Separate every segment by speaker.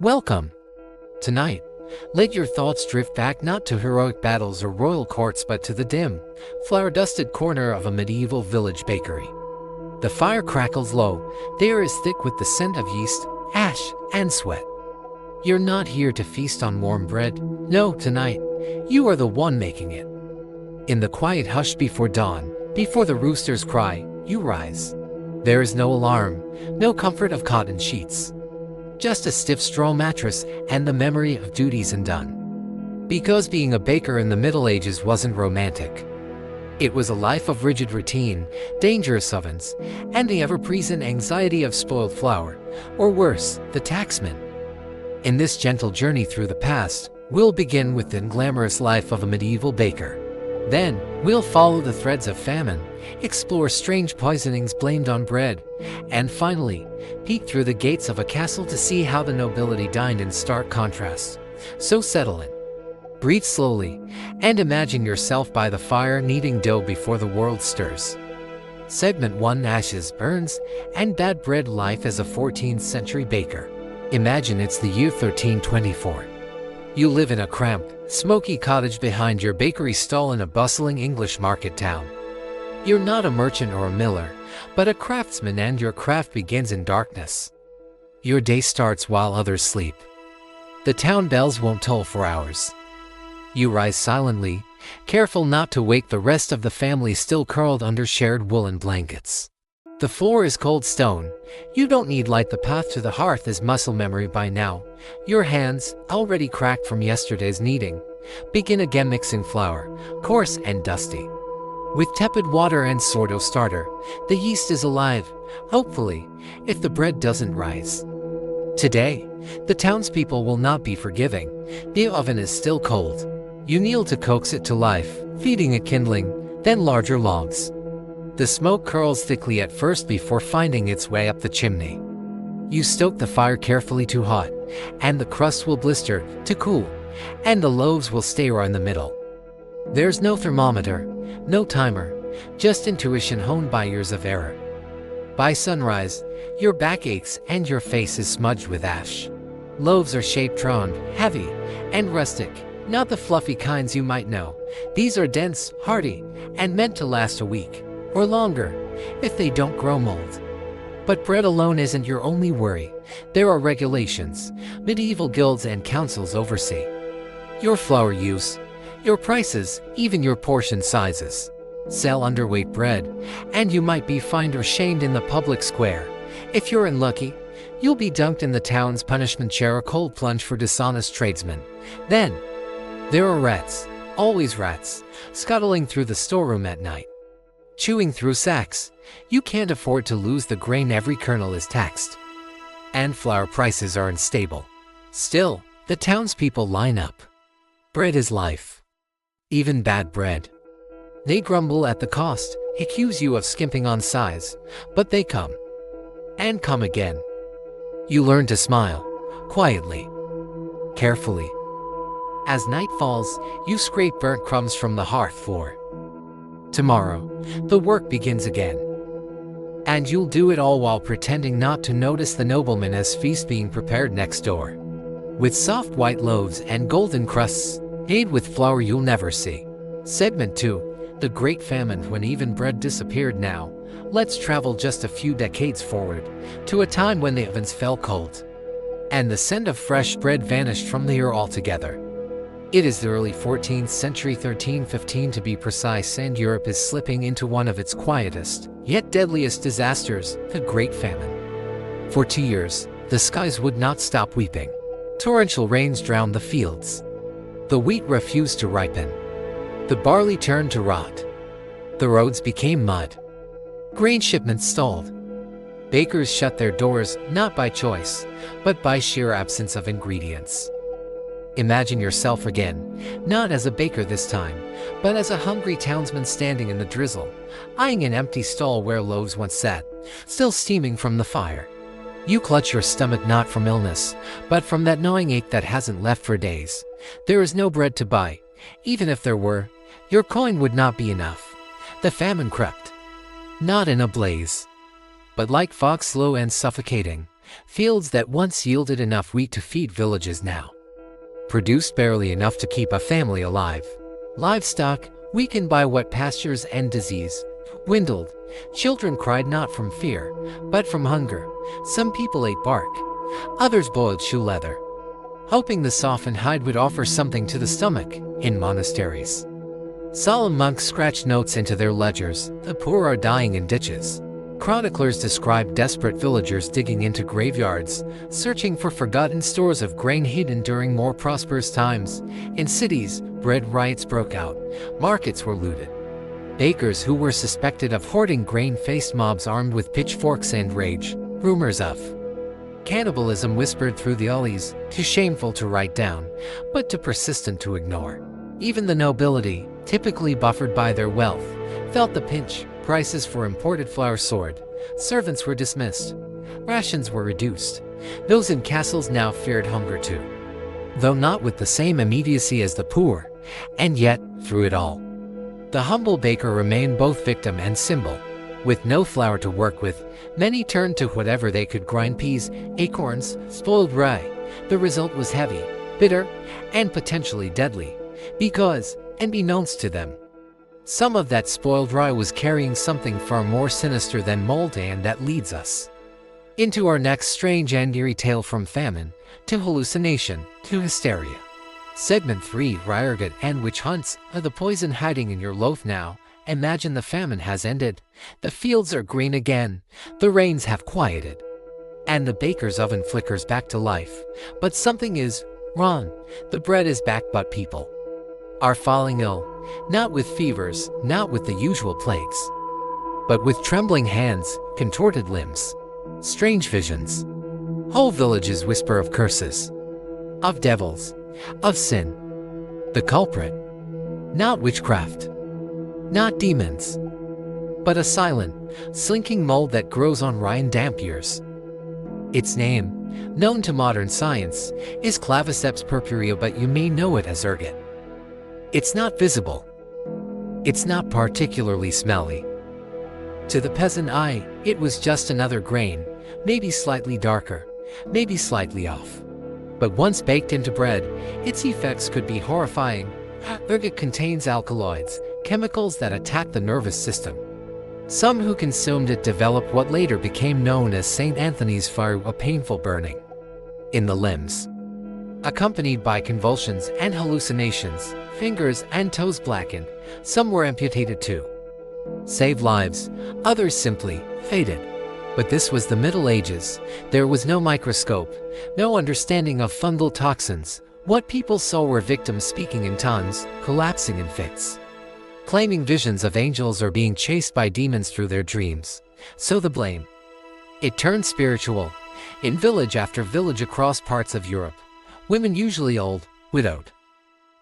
Speaker 1: Welcome. Tonight, let your thoughts drift back not to heroic battles or royal courts but to the dim, flower-dusted corner of a medieval village bakery. The fire crackles low, the air is thick with the scent of yeast, ash, and sweat. You're not here to feast on warm bread. No, tonight, you are the one making it. In the quiet hush before dawn, before the roosters cry, you rise. There is no alarm, no comfort of cotton sheets. Just a stiff straw mattress and the memory of duties undone. Because being a baker in the Middle Ages wasn't romantic. It was a life of rigid routine, dangerous ovens, and the ever-present anxiety of spoiled flour, or worse, the taxman. In this gentle journey through the past, we'll begin with the glamorous life of a medieval baker. Then, we'll follow the threads of famine, explore strange poisonings blamed on bread, and finally, peek through the gates of a castle to see how the nobility dined in stark contrast. So settle in, breathe slowly, and imagine yourself by the fire kneading dough before the world stirs. Segment 1: Ashes, Burns, and Bad Bread Life as a 14th century baker. Imagine it's the year 1324. You live in a cramped, smoky cottage behind your bakery stall in a bustling English market town. You're not a merchant or a miller, but a craftsman, and your craft begins in darkness. Your day starts while others sleep. The town bells won't toll for hours. You rise silently, careful not to wake the rest of the family still curled under shared woolen blankets. The floor is cold stone. You don't need light. The path to the hearth is muscle memory by now. Your hands, already cracked from yesterday's kneading, begin again mixing flour, coarse and dusty. With tepid water and sourdough starter, the yeast is alive, hopefully, if the bread doesn't rise. Today, the townspeople will not be forgiving. The oven is still cold. You kneel to coax it to life, feeding it kindling, then larger logs. The smoke curls thickly at first before finding its way up the chimney. You stoke the fire carefully too hot, and the crust will blister, to cool, and the loaves will stay raw in the middle. There's no thermometer, no timer, just intuition honed by years of error. By sunrise, your back aches and your face is smudged with ash. Loaves are shaped round, heavy, and rustic, not the fluffy kinds you might know. These are dense, hearty, and meant to last a week, or longer, if they don't grow mold. But bread alone isn't your only worry. There are regulations, medieval guilds and councils oversee your flour use, your prices, even your portion sizes. Sell underweight bread, and you might be fined or shamed in the public square. If you're unlucky, you'll be dunked in the town's punishment chair, a cold plunge for dishonest tradesmen. Then, there are rats, always rats, scuttling through the storeroom at night, chewing through sacks. You can't afford to lose the grain, every kernel is taxed. And flour prices are unstable. Still, the townspeople line up. Bread is life. Even bad bread. They grumble at the cost, accuse you of skimping on size, but they come. And come again. You learn to smile, quietly, carefully. As night falls, you scrape burnt crumbs from the hearth floor. Tomorrow, the work begins again. And you'll do it all while pretending not to notice the nobleman as feast being prepared next door. With soft white loaves and golden crusts, made with flour you'll never see. Segment 2: The Great Famine, when even bread disappeared. Now, let's travel just a few decades forward, to a time when the ovens fell cold, and the scent of fresh bread vanished from the air altogether. It is the early 14th century, 1315 to be precise, and Europe is slipping into one of its quietest, yet deadliest disasters, the Great Famine. For 2 years, the skies would not stop weeping. Torrential rains drowned the fields. The wheat refused to ripen. The barley turned to rot. The roads became mud. Grain shipments stalled. Bakers shut their doors, not by choice, but by sheer absence of ingredients. Imagine yourself again, not as a baker this time, but as a hungry townsman standing in the drizzle, eyeing an empty stall where loaves once sat, still steaming from the fire. You clutch your stomach, not from illness, but from that gnawing ache that hasn't left for days. There is no bread to buy. Even if there were, your coin would not be enough. The famine crept, not in a blaze, but like fog, slow and suffocating, Fields that once yielded enough wheat to feed villages now produced barely enough to keep a family alive. Livestock, weakened by wet pastures and disease, dwindled. Children cried not from fear, but from hunger. Some people ate bark, others boiled shoe leather, hoping the softened hide would offer something to the stomach. In monasteries, solemn monks scratched notes into their ledgers, "The poor are dying in ditches." Chroniclers describe desperate villagers digging into graveyards, searching for forgotten stores of grain hidden during more prosperous times. In cities, bread riots broke out. Markets were looted. Bakers who were suspected of hoarding grain faced mobs armed with pitchforks and rage. Rumors of cannibalism whispered through the alleys, too shameful to write down, but too persistent to ignore. Even the nobility, typically buffered by their wealth, felt the pinch. Prices for imported flour soared. Servants were dismissed. Rations were reduced. Those in castles now feared hunger too, though not with the same immediacy as the poor. And yet, through it all, the humble baker remained both victim and symbol. With no flour to work with, many turned to whatever they could grind: peas, acorns, spoiled rye. The result was heavy, bitter, and potentially deadly, because, unbeknownst to them, some of that spoiled rye was carrying something far more sinister than mold, and that leads us into our next strange and eerie tale, from famine to hallucination to hysteria. Segment 3: Riorgut and witch hunts. Are the poison hiding in your loaf now? Imagine the famine has ended. The fields are green again. The rains have quieted, and the baker's oven flickers back to life. But something is wrong. The bread is back, but people are falling ill. Not with fevers, not with the usual plagues, but with trembling hands, contorted limbs, strange visions. Whole villages whisper of curses, of devils, of sin. The culprit, not witchcraft, not demons, but a silent, slinking mold that grows on rye and damp ears. Its name, known to modern science, is Claviceps purpurea, but you may know it as ergot. It's not visible. It's not particularly smelly. To the peasant eye, it was just another grain, maybe slightly darker, maybe slightly off. But once baked into bread, its effects could be horrifying. Ergot contains alkaloids, chemicals that attack the nervous system. Some who consumed it developed what later became known as St. Anthony's fire, a painful burning in the limbs, accompanied by convulsions and hallucinations. Fingers and toes blackened. Some were amputated to save lives. Others simply faded. But this was the Middle Ages. There was no microscope, no understanding of fungal toxins. What people saw were victims speaking in tongues, collapsing in fits, claiming visions of angels or being chased by demons through their dreams. So the blame, it turned spiritual. In village after village across parts of Europe, women, usually old, widowed,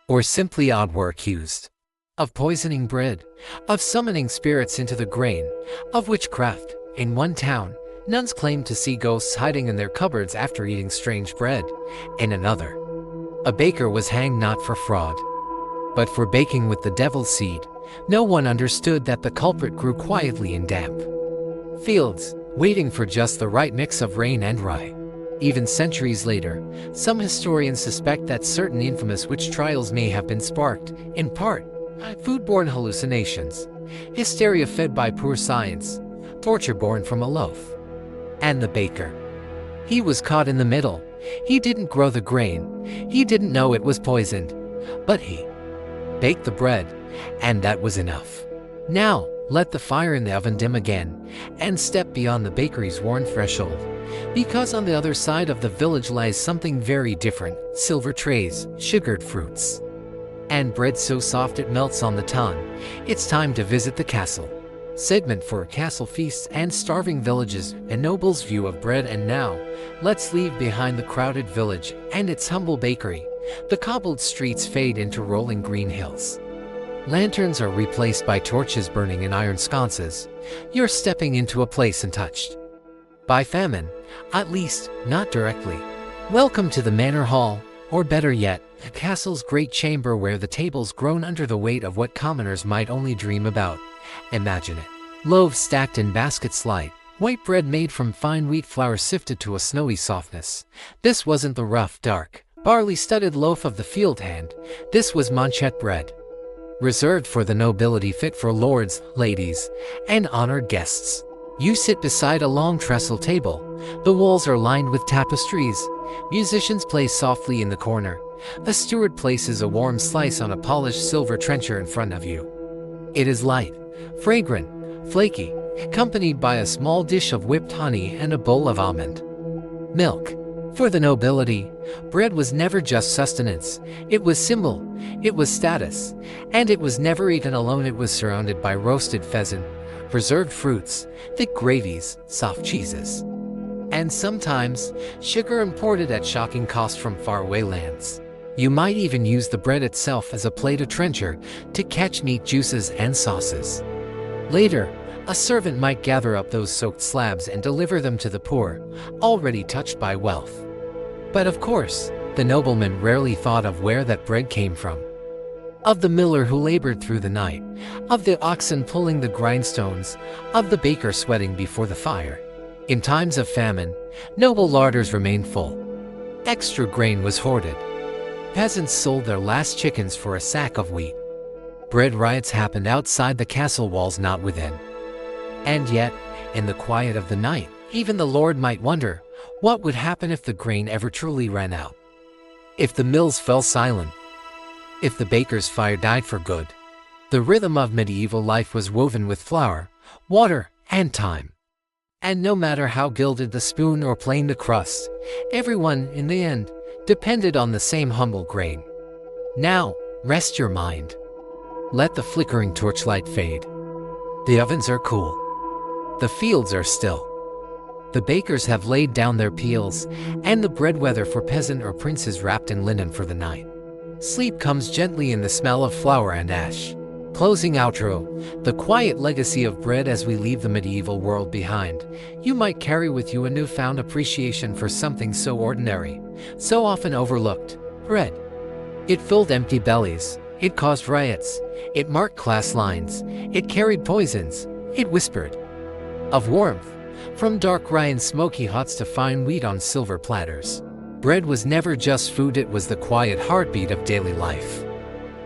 Speaker 1: or simply odd, were accused of poisoning bread, of summoning spirits into the grain, of witchcraft. In one town, nuns claimed to see ghosts hiding in their cupboards after eating strange bread. In another, a baker was hanged not for fraud, but for baking with the devil's seed. No one understood that the culprit grew quietly in damp fields, waiting for just the right mix of rain and rye. Even centuries later, some historians suspect that certain infamous witch trials may have been sparked, in part, by foodborne hallucinations, hysteria fed by poor science, torture born from a loaf. And the baker, he was caught in the middle. He didn't grow the grain, he didn't know it was poisoned, but he baked the bread, and that was enough. Now, let the fire in the oven dim again, and step beyond the bakery's worn threshold. Because on the other side of the village lies something very different: silver trays, sugared fruits, and bread so soft it melts on the tongue. It's time to visit the castle. Segment for castle feasts and starving villages, a noble's view of bread. And now, let's leave behind the crowded village and its humble bakery. The cobbled streets fade into rolling green hills. Lanterns are replaced by torches burning in iron sconces. You're stepping into a place untouched by famine, at least not directly. Welcome to the manor hall, or better yet, the castle's great chamber, where the tables groan under the weight of what commoners might only dream about. Imagine it. Loaves stacked in baskets light, White bread made from fine wheat flour sifted to a snowy softness. This wasn't the rough, dark, barley-studded loaf of the field hand. This was manchette bread, reserved for the nobility, fit for lords, ladies, and honored guests. You sit beside a long trestle table. The walls are lined with tapestries. Musicians play softly in the corner. A steward places a warm slice on a polished silver trencher in front of you. It is light, fragrant, flaky, accompanied by a small dish of whipped honey and a bowl of almond milk. For the nobility, bread was never just sustenance. It was symbol, it was status, and it was never eaten alone. It was surrounded by roasted pheasant, preserved fruits, thick gravies, soft cheeses, and sometimes sugar imported at shocking cost from faraway lands. You might even use the bread itself as a plate of trencher to catch neat juices and sauces. Later, a servant might gather up those soaked slabs and deliver them to the poor, already touched by wealth. But of course, the nobleman rarely thought of where that bread came from. Of the miller who labored through the night, of the oxen pulling the grindstones, of the baker sweating before the fire. In times of famine, noble larders remained full. Extra grain was hoarded. Peasants sold their last chickens for a sack of wheat. Bread riots happened outside the castle walls, not within. And yet, in the quiet of the night, even the lord might wonder, what would happen if the grain ever truly ran out? If the mills fell silent? If the baker's fire died for good? The rhythm of medieval life was woven with flour, water, and time. And no matter how gilded the spoon or plain the crust, everyone, in the end, depended on the same humble grain. Now, rest your mind. Let the flickering torchlight fade. The ovens are cool. The fields are still. The bakers have laid down their peels, and the bread, whether for peasant or prince, is wrapped in linen for the night. Sleep comes gently in the smell of flour and ash. Closing outro, the quiet legacy of bread. As we leave the medieval world behind, you might carry with you a newfound appreciation for something so ordinary, so often overlooked: bread. It filled empty bellies, it caused riots, it marked class lines, it carried poisons, it whispered of warmth, from dark rye and smoky huts to fine wheat on silver platters. Bread was never just food, it was the quiet heartbeat of daily life.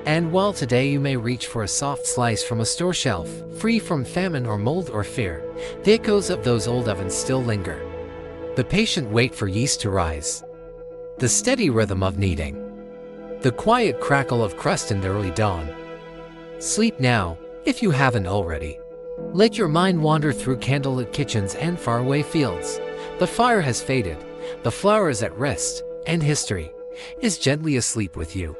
Speaker 1: And while today you may reach for a soft slice from a store shelf, free from famine or mold or fear, the echoes of those old ovens still linger. The patient wait for yeast to rise, the steady rhythm of kneading, the quiet crackle of crust in the early dawn. Sleep now, if you haven't already. Let your mind wander through candlelit kitchens and faraway fields. The fire has faded, the flour is at rest, and history is gently asleep with you.